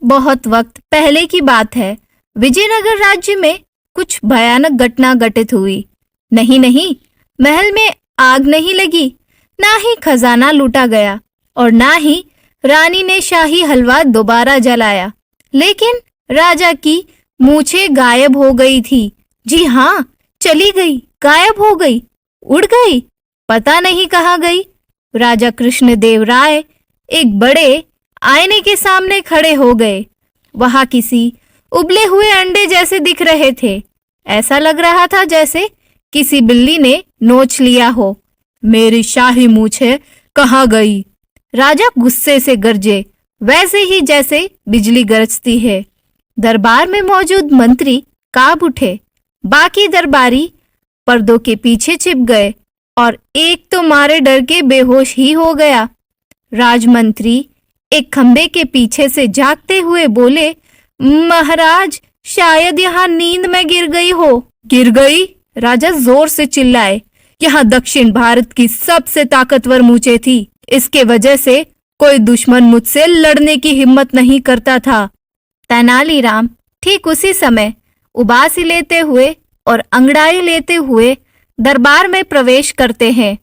बहुत वक्त पहले की बात है। विजयनगर राज्य में कुछ भयानक घटना घटित हुई। नहीं नहीं, महल में आग नहीं लगी, ना ही खजाना लूटा गया और ना ही रानी ने शाही हलवा दोबारा जलाया, लेकिन राजा की मूछें गायब हो गई थी। जी हाँ, चली गई, गायब हो गई, उड़ गई, पता नहीं कहाँ गई। राजा कृष्णदेव राय एक बड़े आईने के सामने खड़े हो गए। वहां किसी उबले हुए अंडे जैसे दिख रहे थे। ऐसा लग रहा था जैसे किसी बिल्ली ने नोच लिया हो। मेरी शाही मूछें कहाँ गई? राजा गुस्से से गरजे, वैसे ही जैसे बिजली गरजती है। दरबार में मौजूद मंत्री कांप उठे। बाकी दरबारी पर्दों के पीछे छिप गए और एक तो मारे डर के बेहोश ही हो गया। राजमंत्री एक खंबे के पीछे से जागते हुए बोले, महाराज, शायद यहाँ नींद में गिर गई हो। गिर गई? राजा जोर से चिल्लाए। यहाँ दक्षिण भारत की सबसे ताकतवर मूछें थी। इसके वजह से कोई दुश्मन मुझसे लड़ने की हिम्मत नहीं करता था। तेनालीराम ठीक उसी समय उबासी लेते हुए और अंगड़ाई लेते हुए दरबार में प्रवेश करते हैं।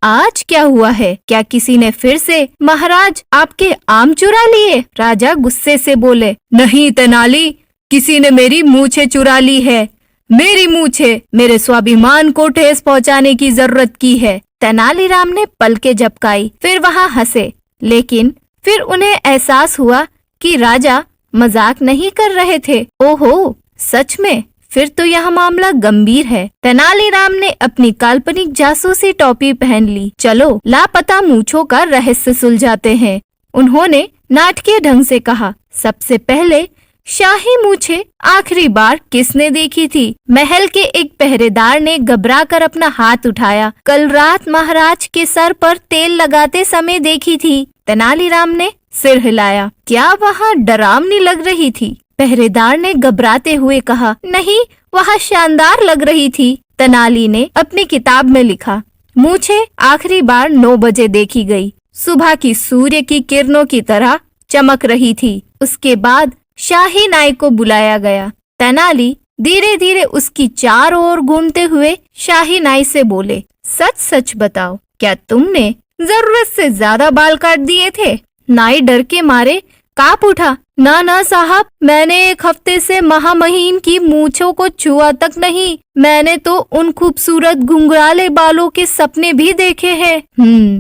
आज क्या हुआ है? क्या किसी ने फिर से महाराज आपके आम चुरा लिए? राजा गुस्से से बोले, नहीं तेनाली, किसी ने मेरी मूछें चुरा ली है। मेरी मूछें मेरे स्वाभिमान को ठेस पहुंचाने की जरूरत की है। तेनालीराम ने पलकें झपकाई, फिर वहां हंसे, लेकिन फिर उन्हें एहसास हुआ कि राजा मजाक नहीं कर रहे थे। ओहो, सच में? फिर तो यह मामला गंभीर है। तेनालीराम ने अपनी काल्पनिक जासूसी टोपी पहन ली। चलो लापता मूंछों का रहस्य सुलझाते हैं, उन्होंने नाटकीय ढंग से कहा। सबसे पहले शाही मूछें आखिरी बार किसने देखी थी? महल के एक पहरेदार ने घबराकर अपना हाथ उठाया। कल रात महाराज के सर पर तेल लगाते समय देखी थी। तेनालीराम ने सिर हिलाया। क्या वहाँ डरावनी लग रही थी? पहरेदार ने घबराते हुए कहा। नहीं, वह शानदार लग रही थी। तेनाली ने अपनी किताब में लिखा, मूछें आखिरी बार 9 बजे देखी गई। सुबह की सूर्य की किरणों की तरह चमक रही थी। उसके बाद शाही नाई को बुलाया गया। तेनाली धीरे धीरे उसकी चारों ओर घूमते हुए शाही नाई से बोले, सच सच बताओ, क्या तुमने जरूरत से ज्यादा बाल काट दिए थे? नाई डर के मारे कांप उठा। ना ना साहब, मैंने 1 हफ्ते से महामहिम की मूंछों को छुआ तक नहीं। मैंने तो उन खूबसूरत घुंघराले बालों के सपने भी देखे हैं।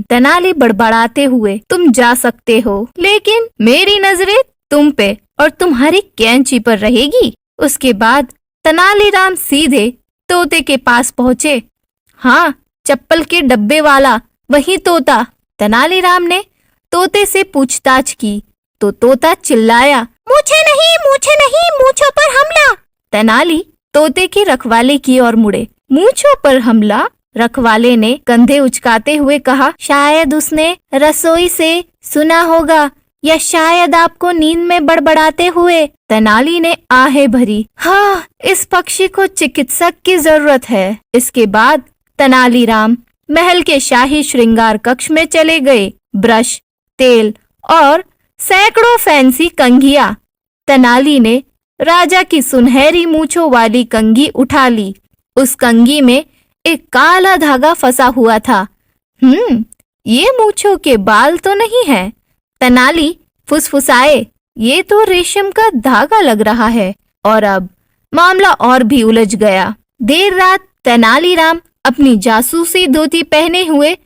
तेनाली बड़बड़ाते हुए, तुम जा सकते हो, लेकिन मेरी नजरें तुम पे और तुम्हारी कैंची पर रहेगी। उसके बाद तेनालीराम सीधे तोते के पास पहुँचे। हाँ, चप्पल के डब्बे वाला, वही तोता। तेनालीराम ने तोते से पूछताछ की तो तोता चिल्लाया, मूछें नहीं, मूछें नहीं, मूंछों पर हमला। तेनाली तोते की रखवाले की ओर मुड़े। मूंछों पर हमला? रखवाले ने कंधे उचकाते हुए कहा, शायद उसने रसोई से सुना होगा, या शायद आपको नींद में बड़बड़ाते हुए। तेनाली ने आहें भरी। हाँ, इस पक्षी को चिकित्सक की जरूरत है। इसके बाद तेनालीराम महल के शाही श्रृंगार कक्ष में चले गए। ब्रश, तेल और सैकड़ों फैंसी कंघियां। तेनाली ने राजा की सुनहरी मूंछों वाली कंघी उठा ली। उस कंघी में एक काला धागा फंसा हुआ था। ये मूंछों के बाल तो नहीं है। तेनाली फुसफुसाए, ये तो रेशम का धागा लग रहा है। और अब मामला और भी उलझ गया। देर रात तेनालीराम अपनी जासूसी धोती पहने हुए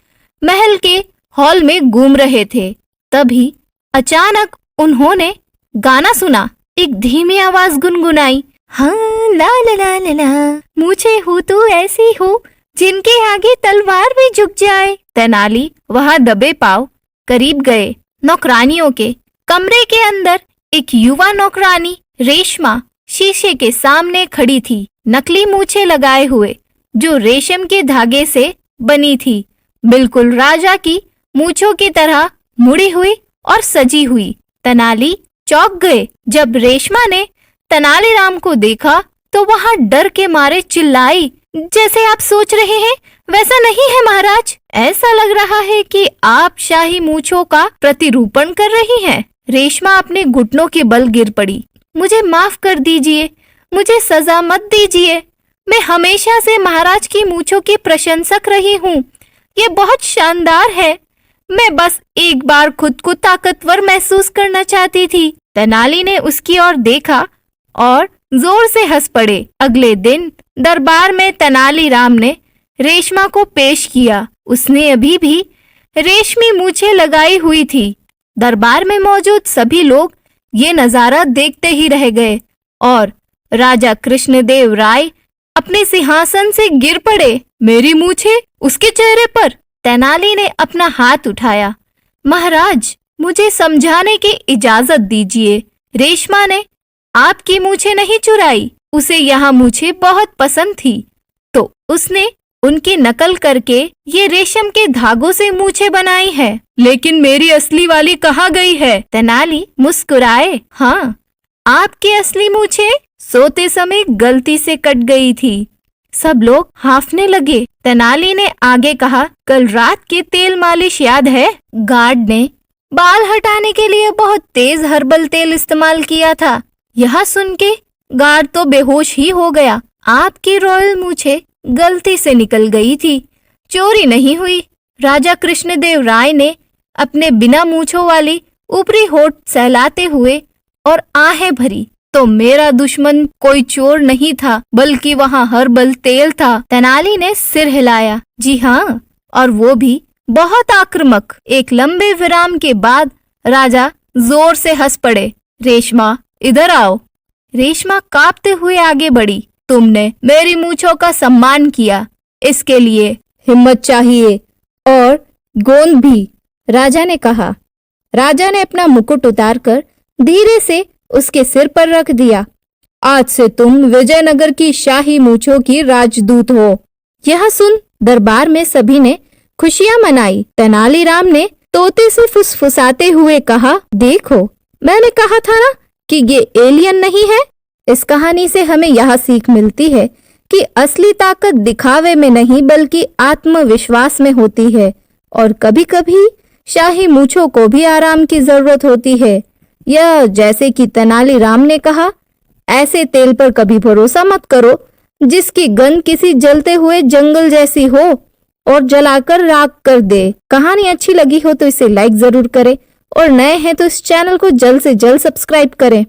महल के हॉल में घूम रहे थे। तभी अचानक उन्होंने गाना सुना। एक धीमी आवाज गुनगुनाई, हाँ ला ला ला ला ला, मुझे हो तो ऐसी हो जिनके आगे तलवार भी झुक जाए। तेनाली वहां दबे पांव करीब गए। नौकरानियों के कमरे के अंदर एक युवा नौकरानी रेशमा शीशे के सामने खड़ी थी, नकली मूछें लगाए हुए, जो रेशम के धागे से बनी थी, बिल्कुल राजा की मूछों की तरह मुड़ी हुई और सजी हुई। तेनाली चौंक गए। जब रेशमा ने तेनालीराम को देखा तो वहां डर के मारे चिल्लाई, जैसे आप सोच रहे हैं वैसा नहीं है महाराज। ऐसा लग रहा है कि आप शाही मूंछों का प्रतिरूपण कर रही हैं। रेशमा अपने घुटनों के बल गिर पड़ी। मुझे माफ कर दीजिए, मुझे सजा मत दीजिए। मैं हमेशा से महाराज की मूंछों की प्रशंसक रही हूँ। ये बहुत शानदार है। मैं बस एक बार खुद को ताकतवर महसूस करना चाहती थी। तेनाली ने उसकी ओर देखा और जोर से हंस पड़े। अगले दिन दरबार में तेनालीराम ने रेशमा को पेश किया। उसने अभी भी रेशमी मूछें लगाई हुई थी। दरबार में मौजूद सभी लोग ये नजारा देखते ही रह गए और राजा कृष्णदेव राय अपने सिंहासन से गिर पड़े। मेरी मूछें उसके चेहरे पर। तेनाली ने अपना हाथ उठाया। महाराज, मुझे समझाने की इजाजत दीजिए। रेशमा ने आपकी मूछें नहीं चुराई। उसे यहाँ मूछें बहुत पसंद थी, तो उसने उनकी नकल करके ये रेशम के धागों से मूछें बनाई है। लेकिन मेरी असली वाली कहाँ गई है? तेनाली मुस्कुराए। हाँ, आपकी असली मूछें सोते समय गलती से कट गई थी। सब लोग हाफने लगे। तेनाली ने आगे कहा, कल रात की तेल मालिश याद है? गार्ड ने बाल हटाने के लिए बहुत तेज हर्बल तेल इस्तेमाल किया था। यह सुन के गार्ड तो बेहोश ही हो गया। आपकी रॉयल मूछें गलती से निकल गई थी, चोरी नहीं हुई। राजा कृष्णदेव राय ने अपने बिना मूंछों वाली ऊपरी होठ सहलाते हुए और आहें भरी। तो मेरा दुश्मन कोई चोर नहीं था, बल्कि वहाँ हर्बल तेल था। तेनाली ने सिर हिलाया। जी हाँ, और वो भी बहुत आक्रामक। एक लंबे विराम के बाद राजा जोर से हंस पड़े। रेशमा, इधर आओ। रेशमा कांपते हुए आगे बढ़ी। तुमने मेरी मूंछों का सम्मान किया, इसके लिए हिम्मत चाहिए और गोंद भी, राजा ने कहा। राजा ने अपना मुकुट उतारकर धीरे से उसके सिर पर रख दिया। आज से तुम विजयनगर की शाही मूंछों की राजदूत हो। यह सुन दरबार में सभी ने खुशियां मनाई। तेनालीराम ने तोते से फुसफुसाते हुए कहा, देखो, मैंने कहा था ना कि ये एलियन नहीं है। इस कहानी से हमें यह सीख मिलती है कि असली ताकत दिखावे में नहीं बल्कि आत्मविश्वास में होती है और कभी-कभी शाही मूंछों को भी आराम की जरूरत होती है। यह जैसे कि तेनालीराम ने कहा, ऐसे तेल पर कभी भरोसा मत करो जिसकी गंध किसी जलते हुए जंगल जैसी हो और जलाकर राख कर दे। कहानी अच्छी लगी हो तो इसे लाइक जरूर करें और नए हैं तो इस चैनल को जल्द से जल्द सब्सक्राइब करें।